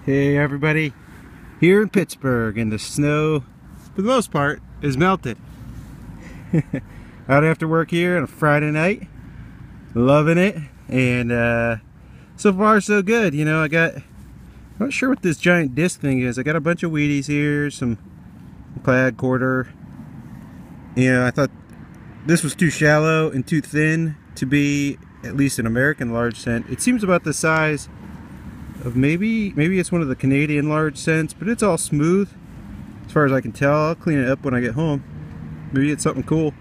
Hey everybody, here in Pittsburgh, and the snow, for the most part, is melted. Out after work here on a Friday night, loving it, and so far so good. You know, I'm not sure what this giant disc thing is. I got a bunch of Wheaties here, some plaid quarter. You know, I thought this was too shallow and too thin to be at least an American large cent. It seems about the size of maybe it's one of the Canadian large cents, but it's all smooth as far as I can tell. I'll clean it up when I get home. Maybe it's something cool,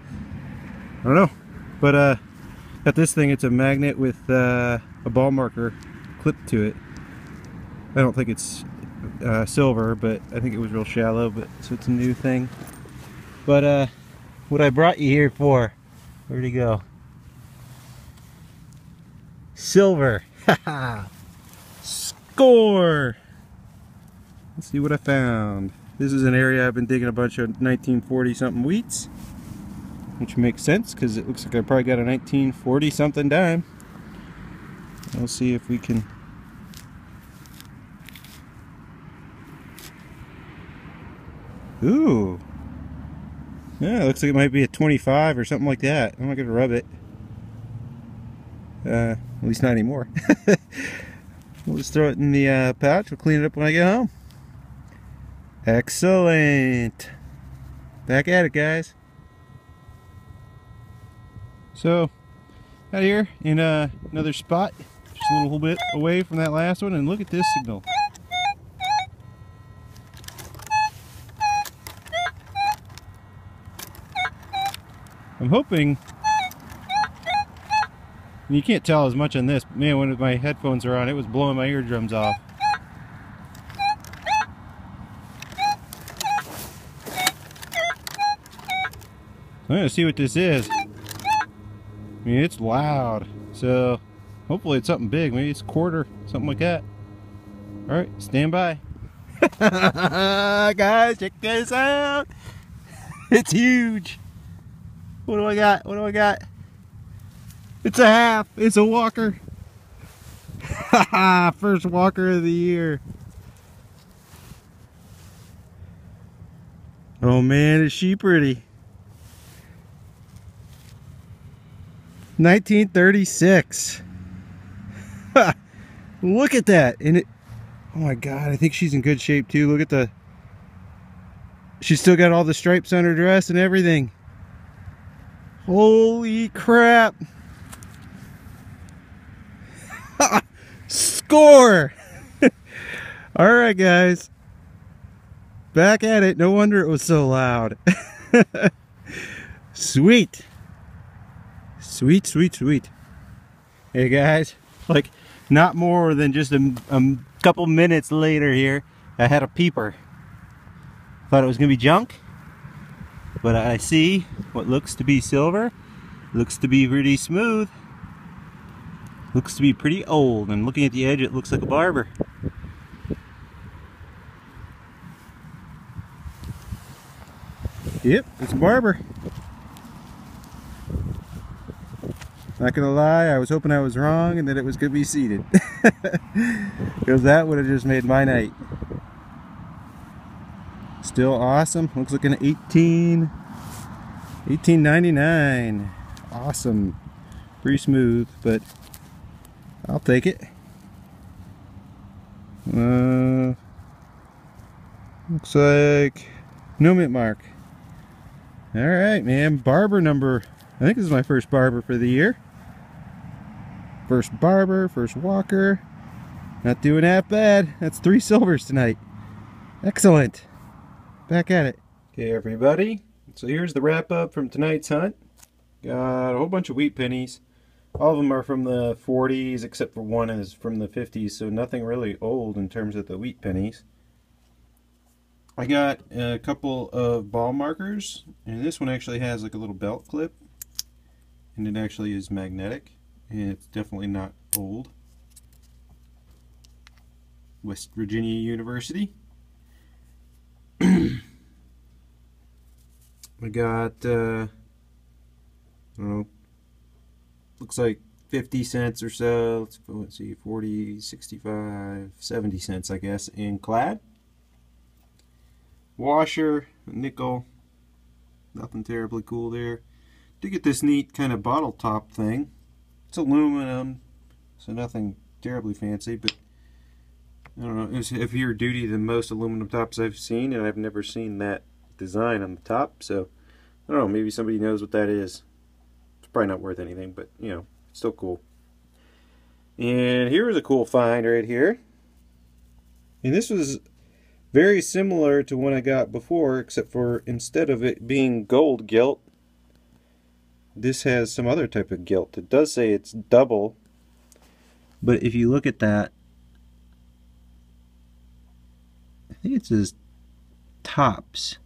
I don't know. But got this thing. It's a magnet with a ball marker clipped to it. I don't think it's silver, but I think it was real shallow, but so it's a new thing. But what I brought you here for, where'd he go? Silver. Haha. Score! Let's see what I found. This is an area I've been digging a bunch of 1940 something wheats, which makes sense because it looks like I probably got a 1940 something dime. We'll see if we can. Ooh, yeah, it looks like it might be a 25 or something like that. I'm not gonna rub it, at least not anymore. We'll just throw it in the pouch. We'll clean it up when I get home. Excellent. Back at it, guys. So, out here in another spot, just a little bit away from that last one, and look at this signal. I'm hoping, you can't tell as much on this, but man, when my headphones are on, it was blowing my eardrums off. I'm gonna see what this is. I mean, it's loud, so hopefully it's something big. Maybe it's a quarter, something like that. Alright, stand by. Guys, check this out. It's huge. What do I got? What do I got? It's a half. It's a walker. First walker of the year. Oh man, is she pretty. 1936. Look at that. And it, oh my god, I think she's in good shape too. Look at she's still got all the stripes on her dress and everything. Holy crap. Score! Alright guys, back at it. No wonder it was so loud. Sweet. Sweet, sweet, sweet. Hey guys, like not more than just a couple minutes later here, I had a peeper. Thought it was gonna be junk, but I see what looks to be silver. Looks to be pretty smooth. Looks to be pretty old, and looking at the edge, it looks like a barber. Yep, it's a barber. Not gonna lie, I was hoping I was wrong and that it was gonna be seeded. Because that would have just made my night. Still awesome. Looks like an 1899. Awesome. Pretty smooth, but I'll take it. Looks like no mint mark. Alright, man. Barber number. I think this is my first barber for the year. First barber, first walker. Not doing that bad. That's 3 silvers tonight. Excellent. Back at it. Okay, everybody. So here's the wrap up from tonight's hunt. Got a whole bunch of wheat pennies. All of them are from the 40s, except for one is from the 50s, so nothing really old in terms of the wheat pennies. I got a couple of ball markers, and this one actually has like a little belt clip, and it actually is magnetic, and it's definitely not old. West Virginia University. I got, I don't know, looks like 50 cents or so. Let's see, 40, 65, 70 cents, I guess, in clad. Washer, nickel, nothing terribly cool there. To get this neat kind of bottle top thing. It's aluminum, so nothing terribly fancy, but I don't know, it's heavier duty than most aluminum tops I've seen, and I've never seen that design on the top, so I don't know, maybe somebody knows what that is. It's probably not worth anything, but you know, it's still cool. And here was a cool find right here. And this was very similar to one I got before, except for instead of it being gold gilt, this has some other type of gilt. It does say it's double, but if you look at that, I think it says tops.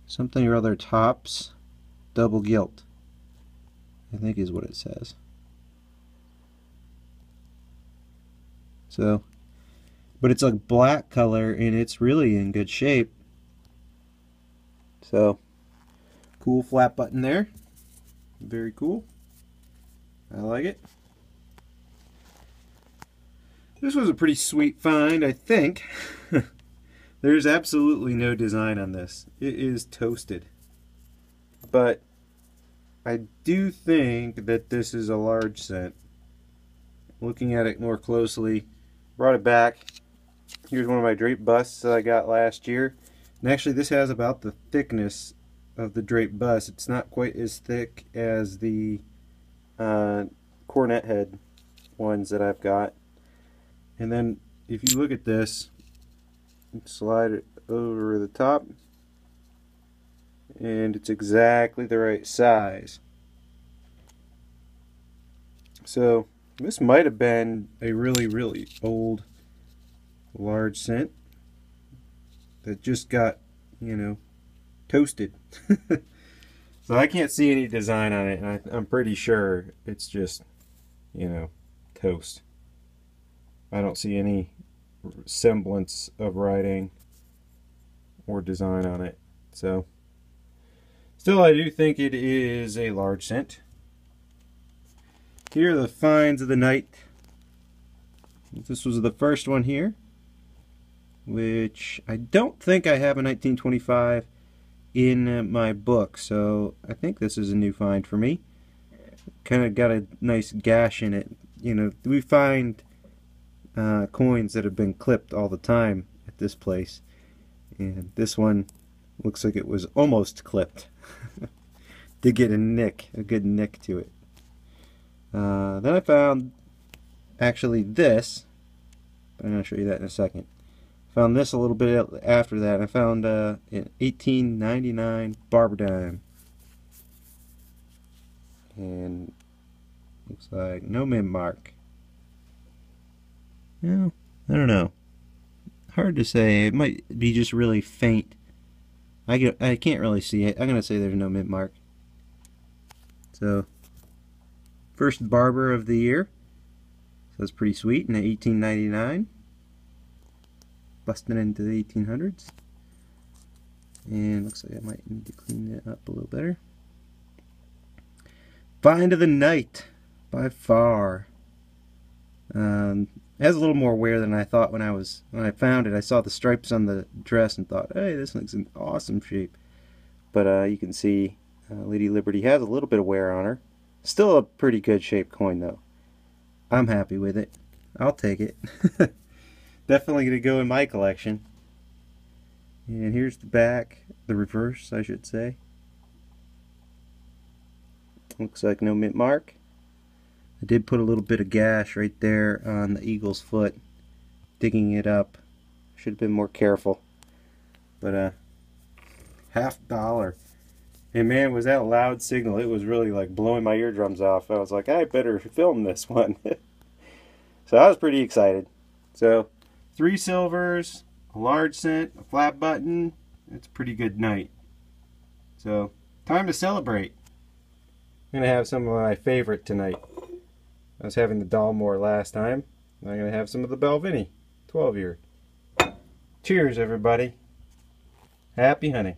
Something or other tops, double gilt, I think is what it says. So, but it's a black color and it's really in good shape. So, cool flat button there. Very cool. I like it. This was a pretty sweet find, I think. There's absolutely no design on this. It is toasted. But I do think that this is a large cent. Looking at it more closely, brought it back. Here's one of my drape busts that I got last year. And actually this has about the thickness of the drape bust. It's not quite as thick as the cornet head ones that I've got. And then if you look at this, slide it over the top, and it's exactly the right size. So this might have been a really old large cent that just got, you know, toasted. So I can't see any design on it, and I'm pretty sure it's just, you know, toast. I don't see any semblance of writing or design on it. So still, I do think it is a large cent. Here are the finds of the night. This was the first one here, which I don't think I have a 1925 in my book, so I think this is a new find for me. Kind of got a nice gash in it. You know, we find coins that have been clipped all the time at this place, and this one looks like it was almost clipped. Did get a good nick to it. Then I found actually this, but I'm going to show you that in a second. Found this a little bit after that. I found an 1899 barber dime, and looks like no mint mark. Well, I don't know. Hard to say. It might be just really faint. I can't really see it. I'm going to say there's no mint mark. So, first barber of the year. So that's pretty sweet in 1899. Busting into the 1800s. And looks like I might need to clean that up a little better. Find of the night, by far. It has a little more wear than I thought when I found it. I saw the stripes on the dress and thought, hey, this looks in awesome shape. But you can see Lady Liberty has a little bit of wear on her. Still a pretty good shaped coin though. I'm happy with it. I'll take it. Definitely going to go in my collection. And here's the back, the reverse I should say. Looks like no mint mark. I did put a little bit of gash right there on the eagle's foot, digging it up. Should have been more careful. But $50. And man, was that a loud signal. It was really like blowing my eardrums off. I was like, I better film this one. So I was pretty excited. So 3 silvers, a large cent, a flat button. It's a pretty good night. So time to celebrate. I'm going to have some of my favorite tonight. I was having the Dalmore last time. I'm going to have some of the Belvini 12-year. Cheers, everybody. Happy hunting.